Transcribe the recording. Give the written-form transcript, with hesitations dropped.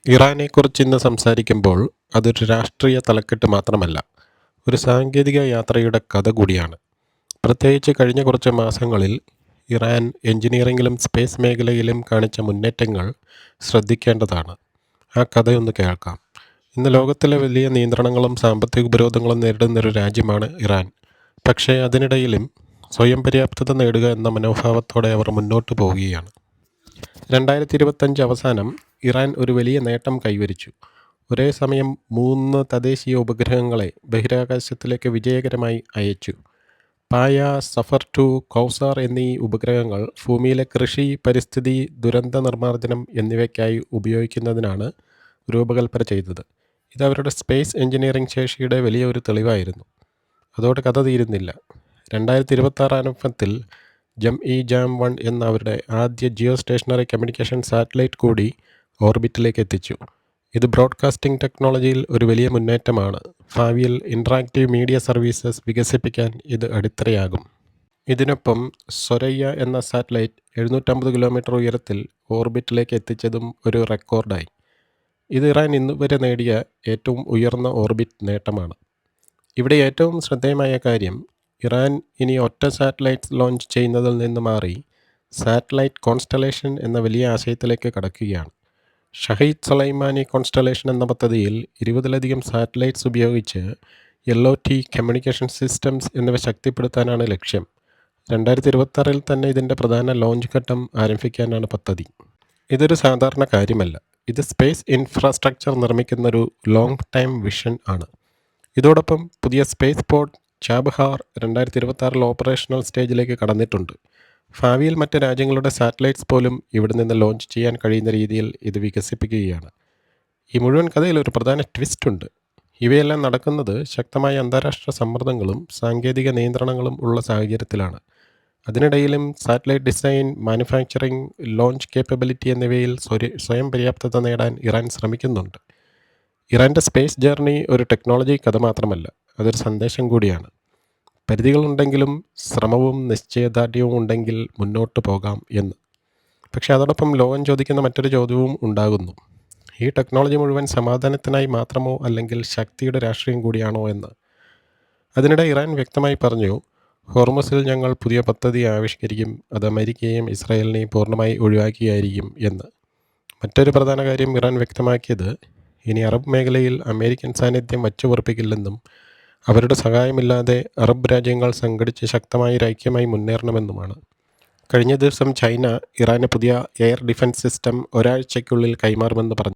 ഇറാനെക്കുറിച്ച് ഇന്ന് സംസാരിക്കുമ്പോൾ അതൊരു രാഷ്ട്രീയ തലക്കെട്ട് മാത്രമല്ല, ഒരു സാങ്കേതിക യാത്രയുടെ കഥ കൂടിയാണ്. പ്രത്യേകിച്ച് കഴിഞ്ഞ കുറച്ച് മാസങ്ങളിൽ ഇറാൻ എഞ്ചിനീയറിംഗിലും സ്പേസ് മേഖലയിലും കാണിച്ച മുന്നേറ്റങ്ങൾ ശ്രദ്ധിക്കേണ്ടതാണ്. ആ കഥയൊന്ന് കേൾക്കാം. ഇന്ന് ലോകത്തിലെ വലിയ നിയന്ത്രണങ്ങളും സാമ്പത്തിക ഉപരോധങ്ങളും നേരിടുന്നൊരു രാജ്യമാണ് ഇറാൻ. പക്ഷേ അതിനിടയിലും സ്വയം പര്യാപ്തത നേടുക എന്ന മനോഭാവത്തോടെ അവർ മുന്നോട്ട് പോവുകയാണ്. 2025 അവസാനം ഇറാൻ ഒരു വലിയ നേട്ടം കൈവരിച്ചു. ഒരേ സമയം 3 തദ്ദേശീയ ഉപഗ്രഹങ്ങളെ ബഹിരാകാശത്തിലേക്ക് വിജയകരമായി അയച്ചു. പായ, സഫർ-2, കൗസാർ എന്നീ ഉപഗ്രഹങ്ങൾ ഭൂമിയിലെ കൃഷി, പരിസ്ഥിതി, ദുരന്ത നിർമ്മാർജ്ജനം എന്നിവയ്ക്കായി ഉപയോഗിക്കുന്നതിനാണ് രൂപകൽപ്പന ചെയ്തത്. ഇത് അവരുടെ സ്പേസ് എഞ്ചിനീയറിംഗ് ശേഷിയുടെ വലിയ ഒരു തെളിവായിരുന്നു. അതോടെ കഥ തീരുന്നില്ല. 2026 ആരംഭത്തിൽ ജാം-1 എന്ന അവരുടെ ആദ്യ ജിയോ സ്റ്റേഷണറി കമ്മ്യൂണിക്കേഷൻ സാറ്റലൈറ്റ് കൂടി ഓർബിറ്റിലേക്ക് എത്തിച്ചു. ഇത് ബ്രോഡ്കാസ്റ്റിംഗ് ടെക്നോളജിയിൽ ഒരു വലിയ മുന്നേറ്റമാണ്. ഭാവിയിൽ ഇൻട്രാക്റ്റീവ് മീഡിയ സർവീസസ് വികസിപ്പിക്കാൻ ഇത് അടിത്തറയാകും. ഇതിനൊപ്പം സൊരയ്യ എന്ന സാറ്റലൈറ്റ് 750 കിലോമീറ്റർ ഉയരത്തിൽ ഓർബിറ്റിലേക്ക് എത്തിച്ചതും ഒരു റെക്കോർഡായി. ഇത് ഇറാൻ ഇന്നുവരെ നേടിയ ഏറ്റവും ഉയർന്ന ഓർബിറ്റ് നേട്ടമാണ്. ഇവിടെ ഏറ്റവും ശ്രദ്ധേയമായ കാര്യം, ഇറാൻ ഇനി ഒറ്റ സാറ്റലൈറ്റ് ലോഞ്ച് ചെയ്യുന്നതിൽ നിന്ന് മാറി സാറ്റലൈറ്റ് കോൺസ്റ്റലേഷൻ എന്ന വലിയ ആശയത്തിലേക്ക് കടക്കുകയാണ്. ഷഹീദ് സുലൈമാനി കോൺസ്റ്റലേഷൻ എന്ന പദ്ധതിയിൽ 20ലധികം സാറ്റലൈറ്റ്സ് ഉപയോഗിച്ച് LOT കമ്മ്യൂണിക്കേഷൻ സിസ്റ്റംസ് എന്നിവ ശക്തിപ്പെടുത്താനാണ് ലക്ഷ്യം. 2026 തന്നെ ഇതിൻ്റെ പ്രധാന ലോഞ്ച് ഘട്ടം ആരംഭിക്കാനാണ് പദ്ധതി. ഇതൊരു സാധാരണ കാര്യമല്ല. ഇത് സ്പേസ് ഇൻഫ്രാസ്ട്രക്ചർ നിർമ്മിക്കുന്നൊരു ലോങ് ടൈം വിഷൻ ആണ്. ഇതോടൊപ്പം പുതിയ സ്പേസ് പോർട്ട് ചാബഹാർ 2026 ഓപ്പറേഷണൽ സ്റ്റേജിലേക്ക് കടന്നിട്ടുണ്ട്. ഭാവിയിൽ മറ്റ് രാജ്യങ്ങളുടെ സാറ്റലൈറ്റ്സ് പോലും ഇവിടെ നിന്ന് ലോഞ്ച് ചെയ്യാൻ കഴിയുന്ന രീതിയിൽ ഇത് വികസിപ്പിക്കുകയാണ്. ഈ മുഴുവൻ കഥയിൽ ഒരു പ്രധാന ട്വിസ്റ്റ് ഉണ്ട്. ഇവയെല്ലാം നടക്കുന്നത് ശക്തമായ അന്താരാഷ്ട്ര സമ്മർദ്ദങ്ങളും സാങ്കേതിക നിയന്ത്രണങ്ങളും ഉള്ള സാഹചര്യത്തിലാണ്. അതിനിടയിലും satellite design, manufacturing, launch capability എന്നിവയിൽ സ്വയം പര്യാപ്തത നേടാൻ ഇറാൻ ശ്രമിക്കുന്നുണ്ട്. ഇറാൻ്റെ സ്പേസ് ജേർണി ഒരു ടെക്നോളജി കഥ മാത്രമല്ല, അതൊരു സന്ദേശം കൂടിയാണ്. പരിധികളുണ്ടെങ്കിലും ശ്രമവും നിശ്ചയദാർഢ്യവും ഉണ്ടെങ്കിൽ മുന്നോട്ട് പോകാം എന്ന്. പക്ഷേ അതോടൊപ്പം ലോകം ചോദിക്കുന്ന മറ്റൊരു ചോദ്യവും ഉണ്ടാകുന്നു. ഈ ടെക്നോളജി മുഴുവൻ സമാധാനത്തിനായി മാത്രമോ അല്ലെങ്കിൽ ശക്തിയുടെ രാഷ്ട്രീയം കൂടിയാണോ എന്ന്. അതിനിടെ ഇറാൻ വ്യക്തമായി പറഞ്ഞു, ഹോർമസിൽ ഞങ്ങൾ പുതിയ പദ്ധതി ആവിഷ്കരിക്കും, അത് അമേരിക്കയെയും ഇസ്രായേലിനെയും പൂർണ്ണമായി ഒഴിവാക്കിയായിരിക്കും എന്ന്. മറ്റൊരു പ്രധാന കാര്യം ഇറാൻ വ്യക്തമാക്കിയത്, ഇനി അറബ് മേഖലയിൽ അമേരിക്കൻ സാന്നിധ്യം വച്ചുപൊറുപ്പിക്കില്ലെന്നും അവരുടെ സഹായമില്ലാതെ അറബ് രാജ്യങ്ങൾ സംഘടിച്ച് ശക്തമായ ഒരു ഐക്യമായി മുന്നേറണമെന്നുമാണ്. കഴിഞ്ഞ ദിവസം ചൈന ഇറാന് പുതിയ എയർ ഡിഫൻസ് സിസ്റ്റം ഒരാഴ്ചയ്ക്കുള്ളിൽ കൈമാറുമെന്ന് പറഞ്ഞു.